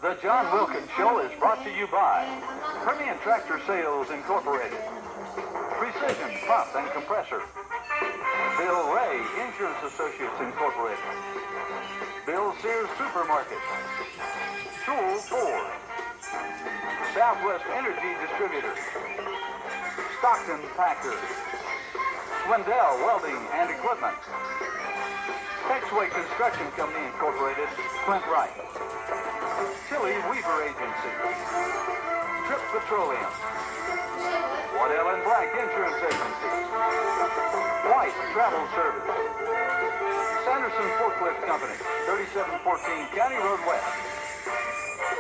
The John Wilkins Show is brought to you by Permian Tractor Sales Incorporated, Precision Pump and Compressor, Bill Ray Insurance Associates Incorporated, Bill Sears Supermarket, Shull Ford, Southwest Energy Distributor, Stockton Packer, Swindell Welding and Equipment, Texway Construction Company Incorporated, Clint Wright, Chili Weaver Agency, Trip Petroleum, Waddell and Black Insurance Agency, White Travel Service, Sanderson Forklift Company, 3714 County Road West,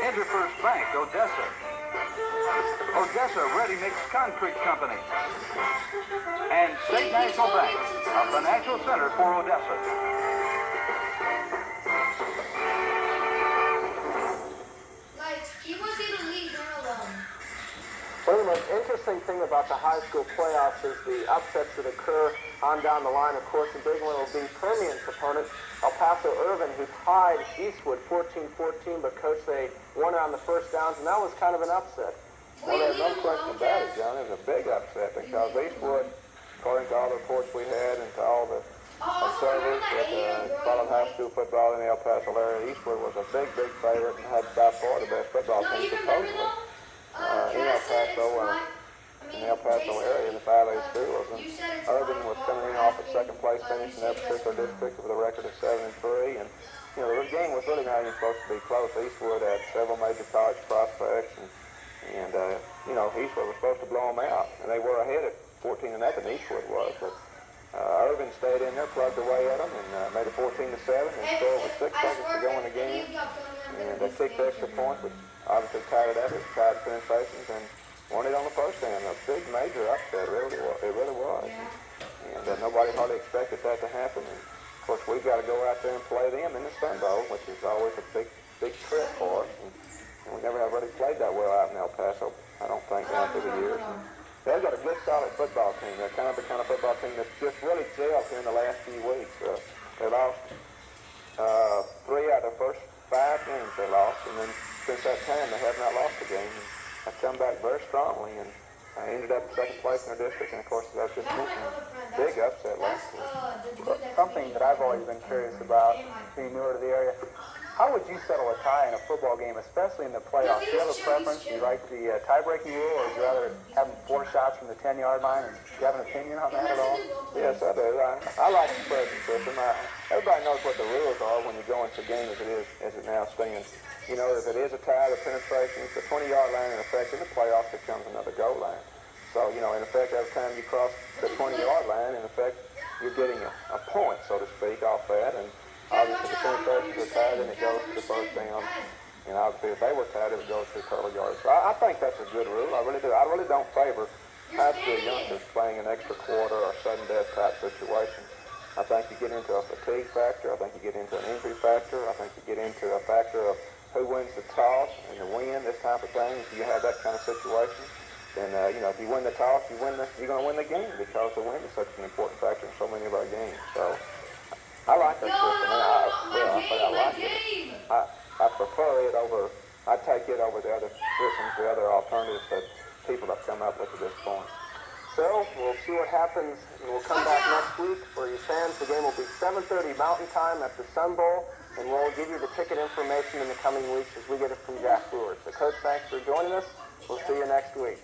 Interfirst Bank, Odessa, Odessa Ready Mix Concrete Company, and State National Bank, a financial center for Odessa. One of the most interesting thing about the high school playoffs is the upsets that occur on down the line. Of course, the big one will be Permian's opponent, El Paso Irvin, who tied Eastwood 14-14, but Coach, they won on the first downs, and that was kind of an upset. Well, there's no question about it, John. It was a big upset because Eastwood, according to all the reports we had and to all the observers that followed high school football in the El Paso area, Eastwood was a big, big favorite and had by far the best football team supposedly. In El Paso, in the El Paso area, in the 5A schools. And Irvin was coming in off a second place finish in that particular district with a record of 7-3. And, you know, the game was really not even supposed to be close. Eastwood had several major college prospects, and you know, Eastwood was supposed to blow them out. And they were ahead at 14-0, Eastwood was. But Irvin stayed in there, plugged away at them, and made it 14-7, and scored with 6 seconds to go in the game. And they kicked extra points, which obviously tied it up. It tied penetrations and won it on the first down. A big major upset, it really was. And nobody hardly expected that to happen. And of course, we've got to go out there and play them in the Sun Bowl, which is always a big trip for us. And we never have really played that well out in El Paso, I don't think, down through the years. And they've got a good, solid football team. They're kind of the kind of football team that's just really gelled here in the last few weeks. They lost 3 out of the first 5 games they lost, and then since that time they have not lost a game. And have come back very strongly, and ended up second place in their district. And of course, that's just mentioned, big upset last week. Something that I've always been curious about, being newer to the area, how would you settle a tie in a football game, especially in the playoffs? Do you have a preference? Do you like the tie-breaking rule, or would you rather have 4 shots from the 10-yard line? And do you have an opinion on that at all? Yes, I do. I like the present system. Everybody knows what the rules are when you go into the game as it now stands. You know, if it is a tie, the penetration, the 20-yard line, in effect, in the playoffs becomes another goal line. So, you know, in effect, every time you cross the 20-yard line, in effect, you're getting a point, so to speak, off that. And obviously, the penetrations are tied, then it goes to the first down. And obviously, if they were tied, it would go to total yards. So I think that's a good rule. I really do. I really don't favor high school youngsters playing an extra quarter or sudden death type situation. I think you get into a fatigue factor. I think you get into an injury factor. I think you get into a factor of who wins the toss and the win, this type of thing. If you have that kind of situation, then, you know, if you win the toss, you're going to win the game because the win is such an important factor in so many of our games. So I like that system. I like it. I prefer it over, I take it over the other systems, the other alternatives that people have come up with at this point. So we'll see what happens, and we'll come back next week for you fans. The game will be 7:30 Mountain Time at the Sun Bowl, and we'll give you the ticket information in the coming weeks as we get it from Jack Brewer. So, Coach, thanks for joining us. We'll see you next week.